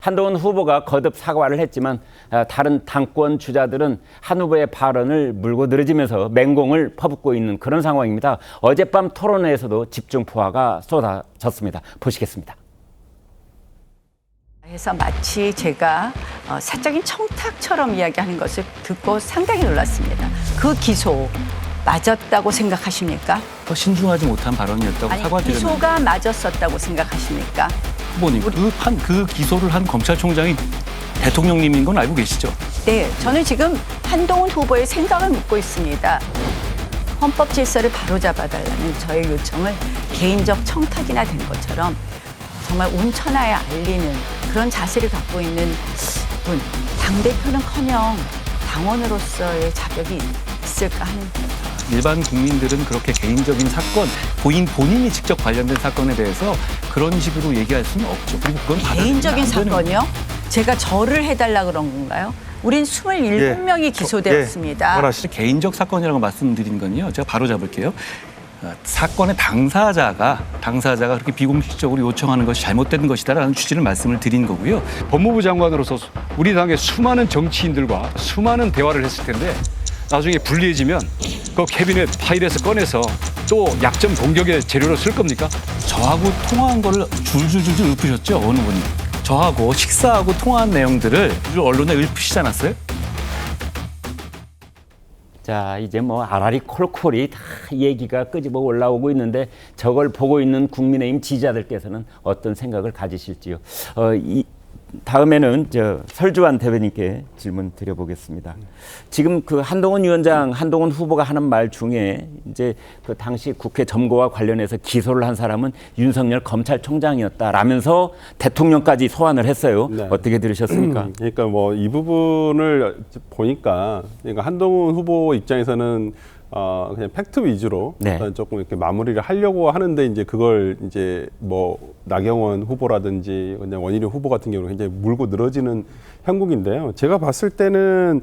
한동훈 후보가 거듭 사과를 했지만 다른 당권 주자들은 한 후보의 발언을 물고 늘어지면서 맹공을 퍼붓고 있는 그런 상황입니다. 어젯밤 토론회에서도 집중포화가 쏟아졌습니다. 보시겠습니다. 해서 마치 제가 사적인 청탁처럼 이야기하는 것을 듣고 상당히 놀랐습니다. 그 기소 맞았다고 생각하십니까? 더 신중하지 못한 발언이었다고 아니, 사과드렸는데 기소가 맞았었다고 생각하십니까? 후보님 그 기소를 한 검찰총장이 대통령님인 건 알고 계시죠? 네, 저는 지금 한동훈 후보의 생각을 묻고 있습니다. 헌법 질서를 바로잡아달라는 저의 요청을 개인적 청탁이나 된 것처럼 정말 온천하에 알리는 그런 자세를 갖고 있는 분, 당대표는커녕 당원으로서의 자격이 있을까 하는 일반 국민들은 그렇게 개인적인 사건, 본인이 직접 관련된 사건에 대해서 그런 식으로 얘기할 수는 없죠. 그리고 그건 개인적인 사건이요? 제가 절을 해달라 그런 건가요? 우린 27명이 기소되었습니다. 개인적 사건이라고 말씀드린 건요. 제가 바로 잡을게요. 사건의 당사자가 그렇게 비공식적으로 요청하는 것이 잘못된 것이다라는 취지를 말씀을 드린 거고요. 법무부 장관으로서 우리 당의 수많은 정치인들과 수많은 대화를 했을 텐데 나중에 불리해지면 그 캐비넷 파일에서 꺼내서 또 약점 공격의 재료로 쓸 겁니까? 저하고 통화한 거를 줄줄줄 읊으셨죠, 어느 분이. 저하고 식사하고 통화한 내용들을 언론에 읊으시지 않았어요? 자, 이제 뭐 아라리 콜콜이 다 얘기가 끄집어 올라오고 있는데 저걸 보고 있는 국민의힘 지지자들께서는 어떤 생각을 가지실지요. 다음에는 설주환 대변인께 질문 드려보겠습니다. 지금 그 한동훈 위원장, 한동훈 후보가 하는 말 중에 이제 그 당시 국회 점거와 관련해서 기소를 한 사람은 윤석열 검찰총장이었다라면서 대통령까지 소환을 했어요. 네. 어떻게 들으셨습니까? 그러니까 뭐 이 부분을 보니까 그러니까 한동훈 후보 입장에서는 그냥 팩트 위주로 네. 조금 이렇게 마무리를 하려고 하는데 이제 그걸 이제 뭐 나경원 후보라든지 그냥 원희룡 후보 같은 경우는 굉장히 물고 늘어지는 형국인데요. 제가 봤을 때는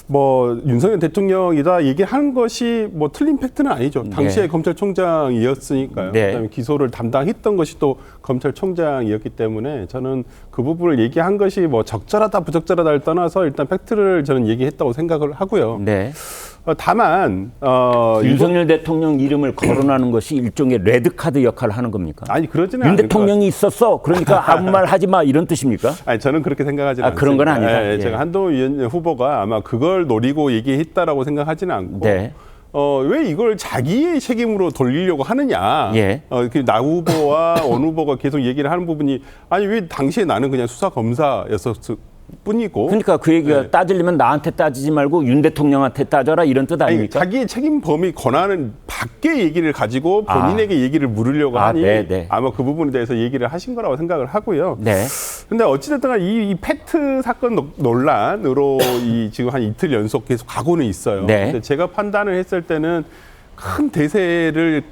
뭐 윤석열 대통령이다 얘기하는 것이 뭐 틀린 팩트는 아니죠. 당시에 네. 검찰총장이었으니까요. 네. 그다음에 기소를 담당했던 것이 또 검찰총장이었기 때문에 저는 그 부분을 얘기한 것이 뭐 적절하다 부적절하다를 떠나서 일단 팩트를 저는 얘기했다고 생각을 하고요. 네. 다만 윤석열 대통령 이름을 거론하는 것이 일종의 레드카드 역할을 하는 겁니까? 아니 그러지는 윤 않을 대통령이 있었어. 그러니까 아무 말 하지 마 이런 뜻입니까? 아니 저는 그렇게 생각하지는 않습니다. 그런 건 아니다. 예. 제가 한동훈 후보가 아마 그걸 노리고 얘기했다라고 생각하지는 않고 네. 왜 이걸 자기의 책임으로 돌리려고 하느냐. 예. 나 후보와 원 후보가 계속 얘기를 하는 부분이 아니 왜 당시에 나는 그냥 수사 검사였었을 뿐이고. 그러니까 그 얘기가 네. 따지려면 나한테 따지지 말고 윤 대통령한테 따져라 이런 뜻 아닙니까? 아니, 자기의 책임 범위 권한은 밖의 얘기를 가지고 본인에게 얘기를 물으려고 하니 네네. 아마 그 부분에 대해서 얘기를 하신 거라고 생각을 하고요. 네. 근데 어찌됐든 이 팩트 사건 논란으로 지금 한 이틀 연속 계속 가고는 있어요. 네. 근데 제가 판단을 했을 때는 큰 대세를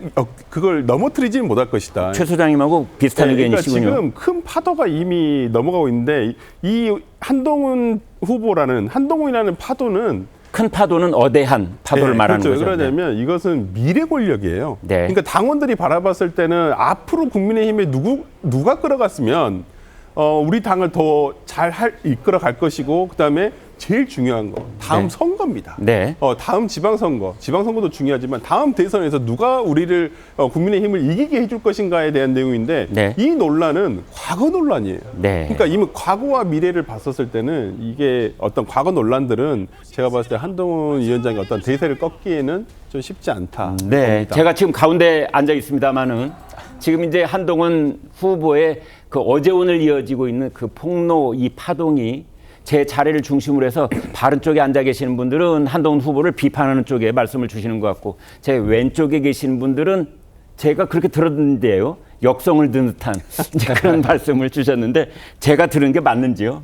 그걸 넘어뜨리지는 못할 것이다. 최 소장님하고 비슷한 의견이시군요. 그러니까 지금 큰 파도가 이미 넘어가고 있는데 이 한동훈 후보라는 한동훈이라는 파도는 큰 파도는 어대한 파도를 말하는 그렇죠. 거죠. 그러냐면 네. 이것은 미래 권력이에요. 네. 그러니까 당원들이 바라봤을 때는 앞으로 국민의힘에 누가 끌어갔으면 우리 당을 더 잘 이끌어갈 것이고 그다음에 제일 중요한 거 다음 네. 선거입니다. 네. 다음 지방선거도 중요하지만 다음 대선에서 누가 우리를 국민의힘을 이기게 해줄 것인가에 대한 내용인데 네. 이 논란은 과거 논란이에요. 네. 그러니까 이미 과거와 미래를 봤었을 때는 이게 어떤 과거 논란들은 제가 봤을 때 한동훈 위원장의 어떤 대세를 꺾기에는 좀 쉽지 않다. 네, 봅니다. 제가 지금 가운데 앉아 있습니다만은 지금 이제 한동훈 후보의 그 어제 오늘 이어지고 있는 그 폭로 이 파동이 제 자리를 중심으로 해서 바른 쪽에 앉아 계시는 분들은 한동훈 후보를 비판하는 쪽에 말씀을 주시는 것 같고 제 왼쪽에 계신 분들은 제가 그렇게 들었는데요. 역성을 든 듯한 이제 그런 말씀을 주셨는데 제가 들은 게 맞는지요?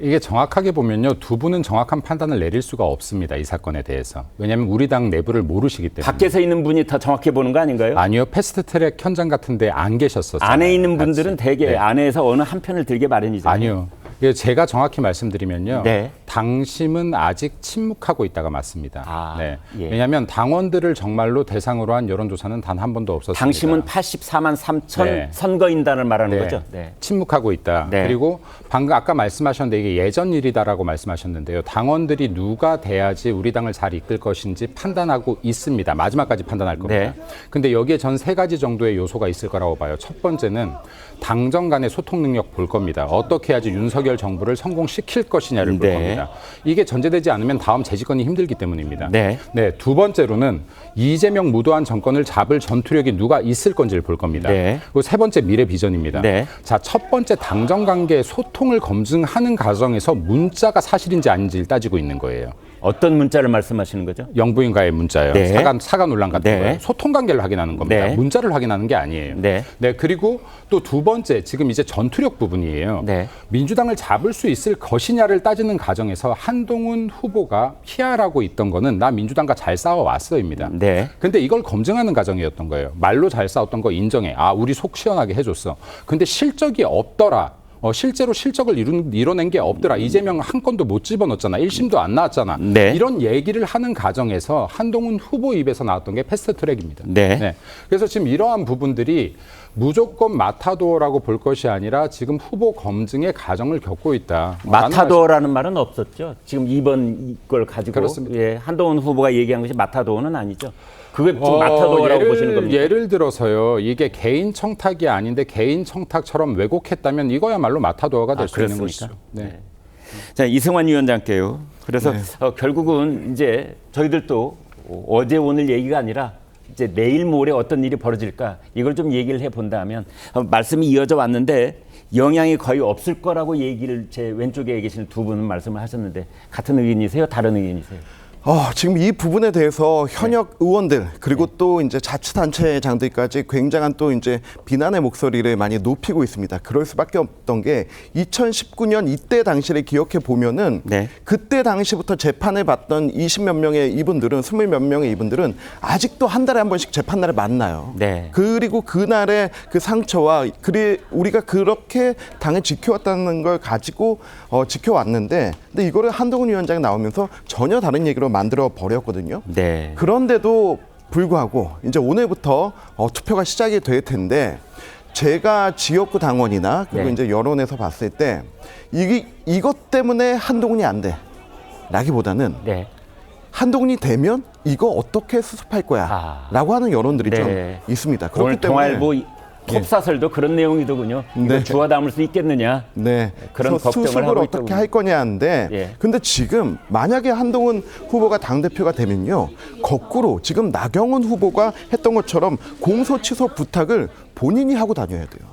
이게 정확하게 보면요. 두 분은 정확한 판단을 내릴 수가 없습니다. 이 사건에 대해서. 왜냐하면 우리 당 내부를 모르시기 때문에. 밖에서 있는 분이 더 정확히 보는 거 아닌가요? 아니요. 패스트트랙 현장 같은 데 안 계셨었어요. 안에 있는 분들은 같이. 대개 네. 안에서 어느 한 편을 들게 마련이잖아요. 아니요. 제가 정확히 말씀드리면요. 네. 당심은 아직 침묵하고 있다가 맞습니다. 아, 네. 예. 왜냐하면 당원들을 정말로 대상으로 한 여론조사는 단 한 번도 없었습니다. 당심은 84만 3천 네. 선거인단을 말하는 네. 거죠. 네. 침묵하고 있다. 네. 그리고 방금 아까 말씀하셨는데 이게 예전 일이다라고 말씀하셨는데요. 당원들이 누가 돼야지 우리 당을 잘 이끌 것인지 판단하고 있습니다. 마지막까지 판단할 겁니다. 네. 근데 여기에 전 3가지 정도의 요소가 있을 거라고 봐요. 첫 번째는 당정 간의 소통 능력 볼 겁니다. 어떻게 해야지 윤석열 정부를 성공시킬 것이냐를 볼 네. 겁니다. 이게 전제되지 않으면 다음 재집권이 힘들기 때문입니다. 네. 두 번째로는 이재명 무도한 정권을 잡을 전투력이 누가 있을 건지를 볼 겁니다. 네. 그리고 세 번째 미래 비전입니다. 네. 자, 첫 번째 당정 관계 소통을 검증하는 과정에서 문자가 사실인지 아닌지를 따지고 있는 거예요. 어떤 문자를 말씀하시는 거죠? 영부인과의 문자요. 네. 사과 논란 같은 네. 거예요. 소통 관계를 확인하는 겁니다. 네. 문자를 확인하는 게 아니에요. 네. 그리고 또 두 번째 지금 이제 전투력 부분이에요. 네. 민주당을 잡을 수 있을 것이냐를 따지는 과정에서 한동훈 후보가 피하라고 있던 거는 나 민주당과 잘 싸워왔어입니다. 네. 근데 이걸 검증하는 과정이었던 거예요. 말로 잘 싸웠던 거 인정해. 아, 우리 속 시원하게 해줬어. 근데 실적이 없더라. 실제로 실적을 이뤄낸 게 없더라. 이재명 한 건도 못 집어넣었잖아. 1심도 안 나왔잖아. 네. 이런 얘기를 하는 과정에서 한동훈 후보 입에서 나왔던 게 패스트 트랙입니다. 네. 그래서 지금 이러한 부분들이 무조건 마타도어라고 볼 것이 아니라 지금 후보 검증의 과정을 겪고 있다. 마타도어라는 말은 없었죠. 지금 이번 걸 가지고 그렇습니다. 예, 한동훈 후보가 얘기한 것이 마타도어는 아니죠. 그게 지금 마타도어라고 보시는 겁니다. 예를 들어서요. 이게 개인 청탁이 아닌데 개인 청탁처럼 왜곡했다면 이거야말로 마타도어가 될 수 있는 그렇습니까? 것이죠. 네. 자, 이승환 위원장께요. 그래서 결국은 이제 저희들도 어제 오늘 얘기가 아니라 이제 내일 모레 어떤 일이 벌어질까 이걸 좀 얘기를 해 본다면 말씀이 이어져 왔는데 영향이 거의 없을 거라고 얘기를 제 왼쪽에 계시는 두 분은 말씀을 하셨는데 같은 의견이세요? 다른 의견이세요? 지금 이 부분에 대해서 현역 의원들 그리고 또 이제 자치단체장들까지 굉장한 또 이제 비난의 목소리를 많이 높이고 있습니다. 그럴 수밖에 없던 게 2019년 이때 당시를 기억해 보면은 네. 그때 당시부터 재판을 받던 20몇 명의 이분들은 20몇 명의 이분들은 아직도 한 달에 한 번씩 재판날을 만나요. 네. 그리고 그날의 그 상처와 우리가 그렇게 당을 지켜왔다는 걸 가지고 지켜왔는데 근데 이거를 한동훈 위원장이 나오면서 전혀 다른 얘기로 만들어 버렸거든요. 네. 그런데도 불구하고 이제 오늘부터 투표가 시작이 될 텐데 제가 지역구 당원이나 그리고 네. 이제 여론에서 봤을 때 이것 때문에 한동훈이 안 돼. 라기보다는 네. 한동훈이 되면 이거 어떻게 수습할 거야 라고 하는 여론들이 네. 좀 있습니다. 그렇기 오늘 때문에 동아일보 톱사설도 그런 내용이더군요. 이거 네. 주워 담을 수 있겠느냐. 네. 그런 그래서 걱정을 수습을 하고 어떻게 있더군요. 할 거냐인데 예. 근데 지금 만약에 한동훈 후보가 당대표가 되면요. 거꾸로 지금 나경원 후보가 했던 것처럼 공소 취소 부탁을 본인이 하고 다녀야 돼요.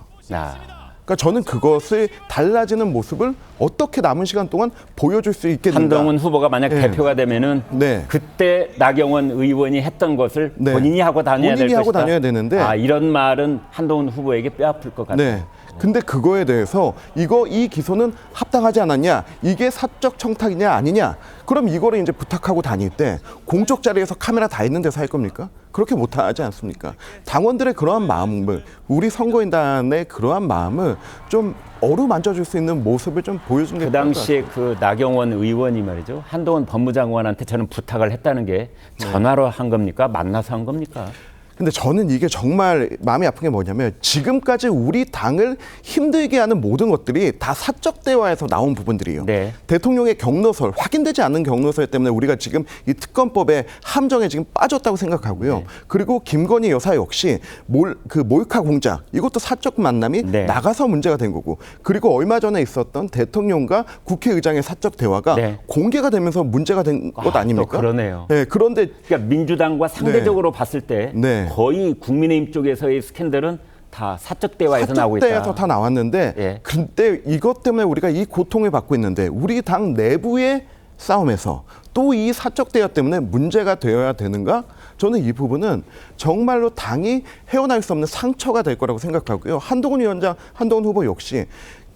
그러니까 저는 그것을 달라지는 모습을 어떻게 남은 시간 동안 보여줄 수 있겠는가. 한동훈 후보가 만약 네. 대표가 되면은 네. 그때 나경원 의원이 했던 것을 네. 본인이 하고 다녀야 될 본인이 하고 것이다. 다녀야 되는데. 이런 말은 한동훈 후보에게 뼈아플 것 같아요. 네. 근데 그거에 대해서 이 기소는 합당하지 않았냐? 이게 사적 청탁이냐 아니냐? 그럼 이거를 이제 부탁하고 다닐 때 공적 자리에서 카메라 다 있는 데서 할 겁니까? 그렇게 못하지 않습니까? 당원들의 그러한 마음을 우리 선거인단의 그러한 마음을 좀 어루만져줄 수 있는 모습을 좀 보여준 게 그 당시에 그 나경원 의원이 말이죠. 한동훈 법무장관한테 저는 부탁을 했다는 게 전화로 한 겁니까? 만나서 한 겁니까? 근데 저는 이게 정말 마음이 아픈 게 뭐냐면 지금까지 우리 당을 힘들게 하는 모든 것들이 다 사적 대화에서 나온 부분들이에요. 네. 대통령의 경로설, 확인되지 않는 경로설 때문에 우리가 지금 이 특검법의 함정에 지금 빠졌다고 생각하고요. 네. 그리고 김건희 여사 역시 몰카 공작 이것도 사적 만남이 네. 나가서 문제가 된 거고 그리고 얼마 전에 있었던 대통령과 국회의장의 사적 대화가 네. 공개가 되면서 문제가 된 것 아닙니까? 또 그러네요. 네, 그런데 그러니까 민주당과 상대적으로 봤을 때 네. 거의 국민의힘 쪽에서의 스캔들은 다 사적 대화에서 나오고 있다. 사적대에서 다 나왔는데 예. 근데 이것 때문에 우리가 이 고통을 받고 있는데 우리 당 내부의 싸움에서 또 이 사적 대화 때문에 문제가 되어야 되는가? 저는 이 부분은 정말로 당이 헤어날 수 없는 상처가 될 거라고 생각하고요. 한동훈 위원장, 한동훈 후보 역시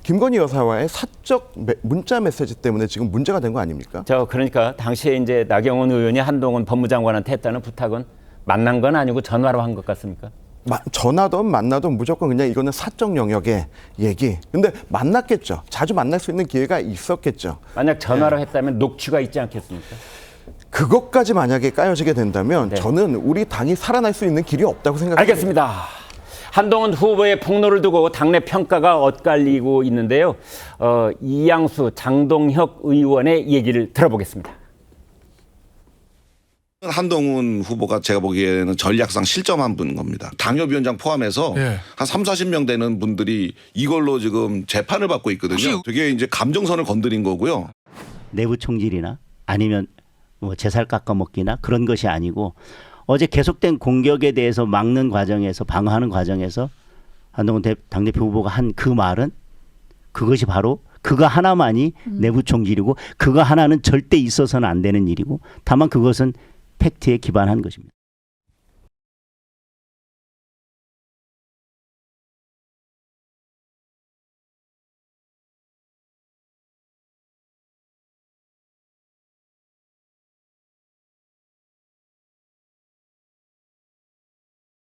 김건희 여사와의 사적 문자 메시지 때문에 지금 문제가 된 거 아닙니까? 그러니까 당시에 이제 나경원 의원이 한동훈 법무장관한테 했다는 부탁은 만난 건 아니고 전화로 한 것 같습니까? 전화든 만나든 무조건 그냥 이거는 사적 영역의 얘기. 근데 만났겠죠. 자주 만날 수 있는 기회가 있었겠죠. 만약 전화로 했다면 녹취가 있지 않겠습니까? 그것까지 만약에 까여지게 된다면 네. 저는 우리 당이 살아날 수 있는 길이 없다고 생각합니다. 알겠습니다. 한동훈 후보의 폭로를 두고 당내 평가가 엇갈리고 있는데요. 이양수, 장동혁 의원의 얘기를 들어보겠습니다. 한동훈 후보가 제가 보기에는 전략상 실점한 분인 겁니다. 당협위원장 포함해서 한 3, 40명 되는 분들이 이걸로 지금 재판을 받고 있거든요. 되게 이제 감정선을 건드린 거고요. 내부 총질이나 아니면 뭐 제살 깎아먹기나 그런 것이 아니고 어제 계속된 공격에 대해서 막는 과정에서 방어하는 과정에서 한동훈 당대표 후보가 한 그 말은 그것이 바로 그거 하나만이 내부 총질이고 그거 하나는 절대 있어서는 안 되는 일이고 다만 그것은 팩트에 기반한 것입니다.